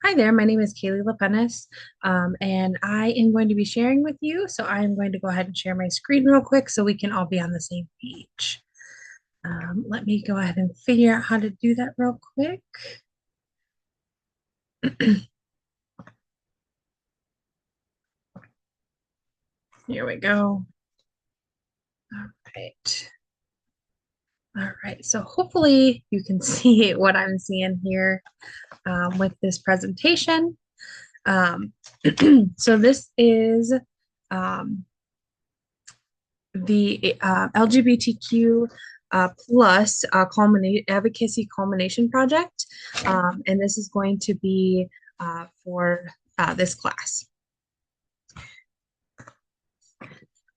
Hi there, my name is Kaylee Lepenis, and I am going to be sharing with you. So I am going to go ahead and share my screen real quick so we can all be on the same page. Let me go ahead and figure out how to do that real quick. Here we go. All right. All right. So hopefully you can see what I'm seeing here with this presentation. Um, so this is um, the LGBTQ plus advocacy culmination project, and this is going to be for this class.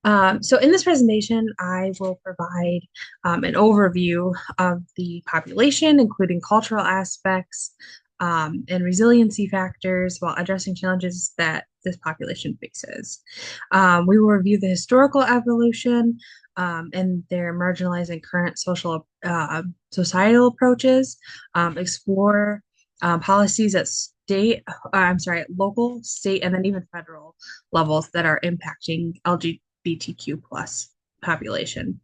So in this presentation, I will provide an overview of the population, including cultural aspects and resiliency factors while addressing challenges that this population faces. We will review the historical evolution and their marginalizing current societal approaches, explore policies at local, state, and then even federal levels that are impacting LGBTQ plus population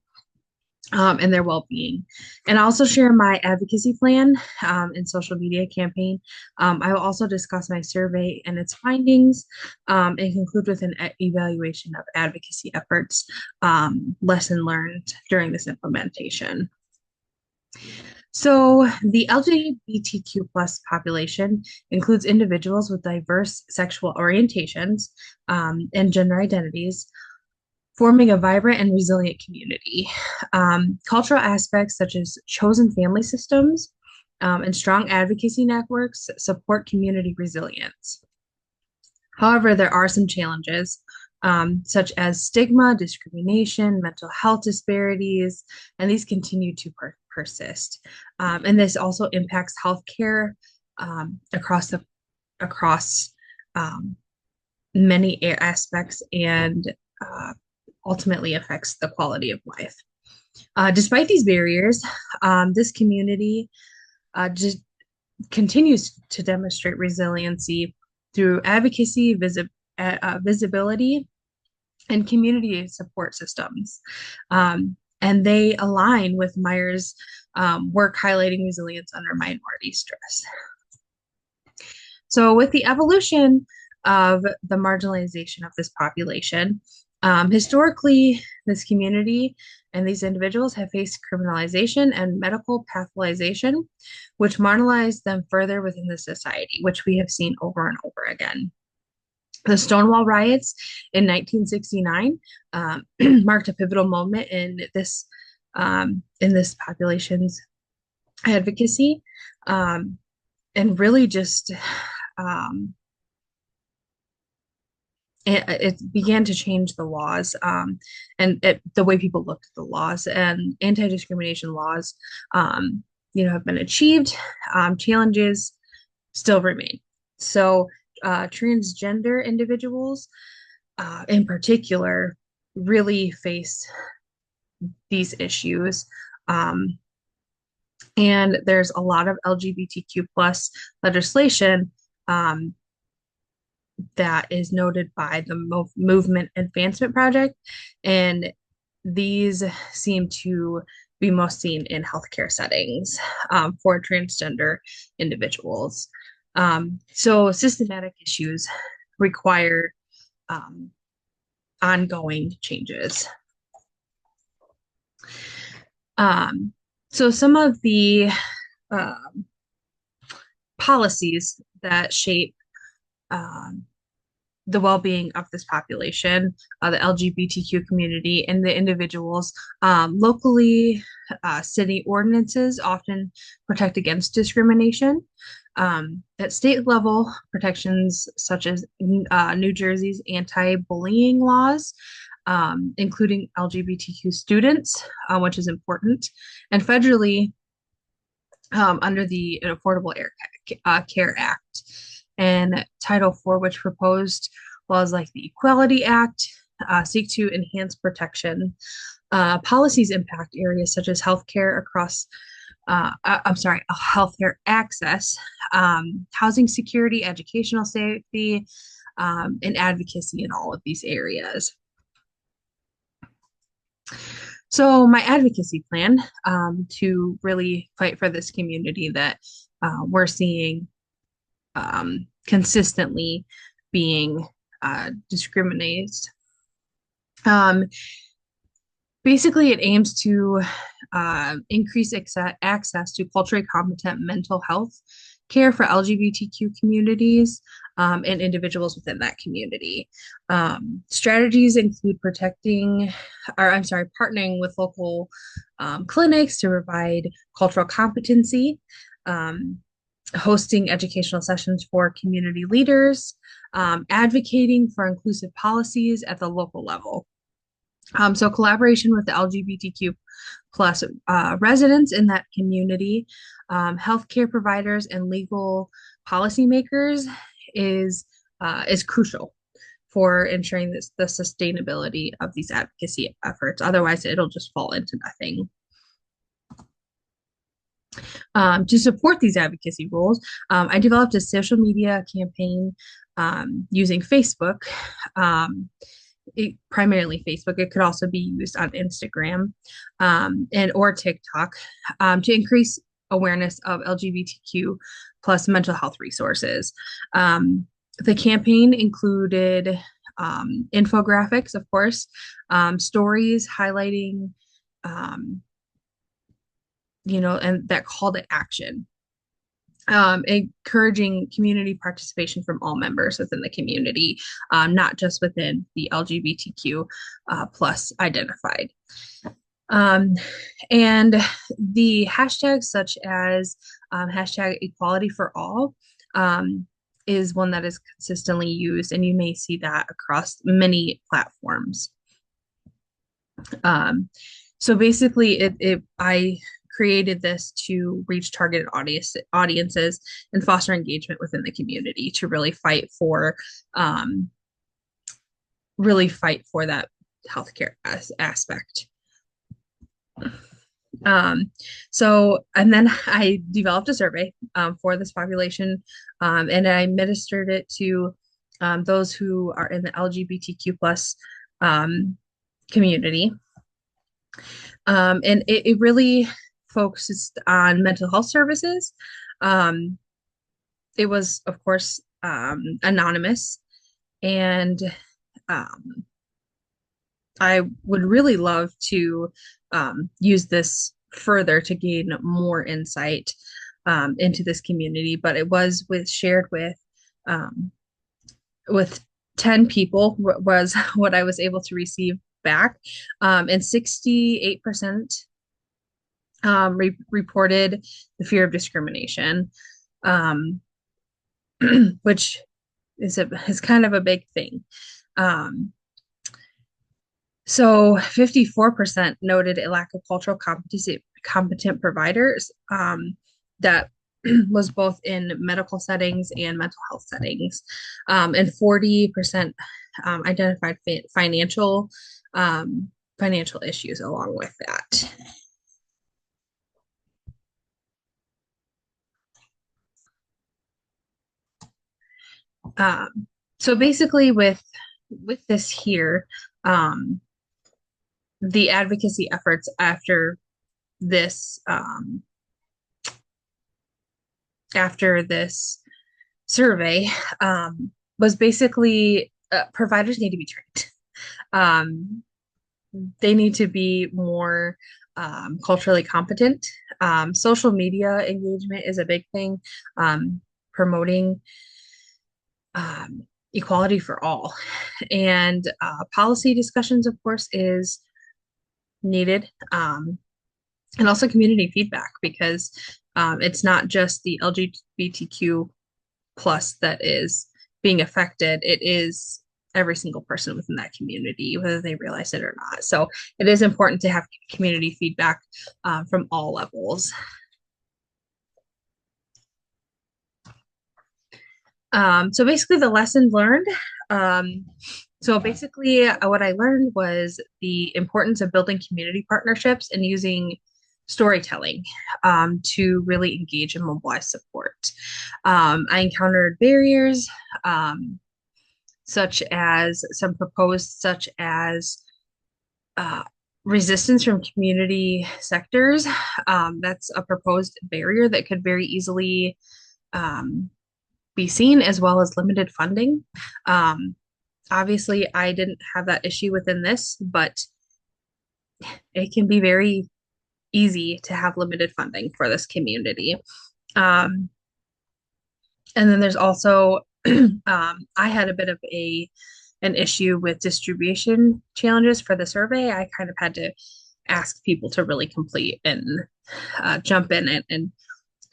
and their well-being. And I'll also share my advocacy plan and social media campaign. I will also discuss my survey and its findings and conclude with an evaluation of advocacy efforts, lesson learned during this implementation. So the LGBTQ plus population includes individuals with diverse sexual orientations and gender identities, forming a vibrant and resilient community. Cultural aspects such as chosen family systems and strong advocacy networks support community resilience. However, there are some challenges, such as stigma, discrimination, mental health disparities, and these continue to persist. And this also impacts healthcare across many aspects and ultimately affects the quality of life. Despite these barriers, this community just continues to demonstrate resiliency through advocacy, visibility, and community support systems. And they align with Meyer's work highlighting resilience under minority stress. So with the evolution of the marginalization of this population, historically, this community and these individuals have faced criminalization and medical pathologization, which marginalize them further within the society, which we have seen over and over again. The Stonewall riots in 1969 marked a pivotal moment in this population's advocacy, and really just it began to change the laws and the way people looked at the laws, and anti-discrimination laws have been achieved. Challenges still remain. So transgender individuals in particular really face these issues. And there's a lot of LGBTQ plus legislation that is noted by the Movement Advancement Project, and these seem to be most seen in healthcare settings for transgender individuals. So systematic issues require ongoing changes. So some of the policies that shape the well-being of this population, the LGBTQ community, and the individuals. Locally, city ordinances often protect against discrimination. At state level, protections such as New Jersey's anti-bullying laws, including LGBTQ students, which is important, and federally under the Affordable Care Act and Title IV, which proposed laws like the Equality Act seek to enhance protection. Policies impact areas such as healthcare across I'm sorry, healthcare access, housing security, educational safety, and advocacy in all of these areas. So my advocacy plan to really fight for this community that we're seeing consistently being discriminated. Um, Basically, it aims to increase access to culturally competent mental health care for LGBTQ communities and individuals within that community. Strategies include partnering with local clinics to provide cultural competency, um, hosting educational sessions for community leaders, advocating for inclusive policies at the local level. So collaboration with the LGBTQ plus residents in that community, healthcare providers, and legal policymakers is crucial for ensuring the sustainability of these advocacy efforts. Otherwise, it'll just fall into nothing. To support these advocacy goals, I developed a social media campaign using Facebook. Primarily Facebook. It could also be used on Instagram and or TikTok to increase awareness of LGBTQ plus mental health resources. The campaign included infographics, of course, stories highlighting, um, and that call to action, encouraging community participation from all members within the community, not just within the LGBTQ plus identified. Um, and the hashtags such as hashtag equality for all is one that is consistently used, and you may see that across many platforms. Um, so basically, I created this to reach targeted audiences and foster engagement within the community to um, really fight for that healthcare aspect. Um, and then I developed a survey for this population, and I administered it to those who are in the LGBTQ plus community. And it really focused on mental health services. Um, it was, of course, anonymous, and um, I would really love to use this further to gain more insight into this community. But it was shared um, with 10 people was what I was able to receive back, and 68% reported the fear of discrimination, um, which is kind of a big thing. Um, so 54% noted a lack of cultural competent providers that was both in medical settings and mental health settings. And 40% identified financial issues along with that. So basically with this here, the advocacy efforts this um, after this survey was basically providers need to be trained. Um, they need to be more culturally competent. Social media engagement is a big thing, promoting equality for all. And policy discussions, of course, is needed. And also community feedback, because it's not just the LGBTQ plus that is being affected. It is every single person within that community, whether they realize it or not. So it is important to have community feedback from all levels. So basically the lesson learned. So basically what I learned was the importance of building community partnerships and using storytelling to really engage and mobilize support. I encountered barriers such as some proposed, such as uh, resistance from community sectors. That's a proposed barrier that could very easily um, be seen, as well as limited funding. Um, Obviously, I didn't have that issue within this, but it can be very easy to have limited funding for this community. Um, and then there's also I had a bit of a an issue with distribution challenges for the survey. I kind of had to ask people to really complete and jump in and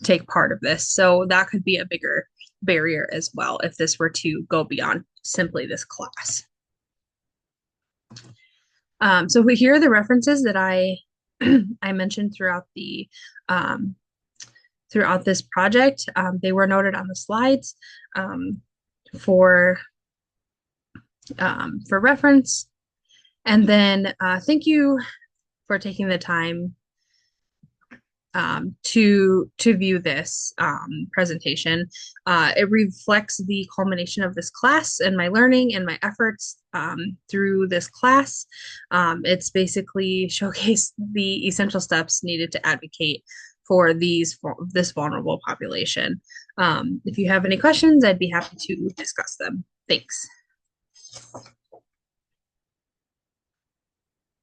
take part of this. So that could be a bigger barrier as well if this were to go beyond simply this class. So here are the references that I I mentioned um, throughout this project. They were noted on the slides um, for for reference. And then thank you for taking the time to view this presentation. It reflects the culmination of this class and my learning and my efforts through this class. It's basically showcased the essential steps needed to advocate for this vulnerable population. If you have any questions, I'd be happy to discuss them. Thanks.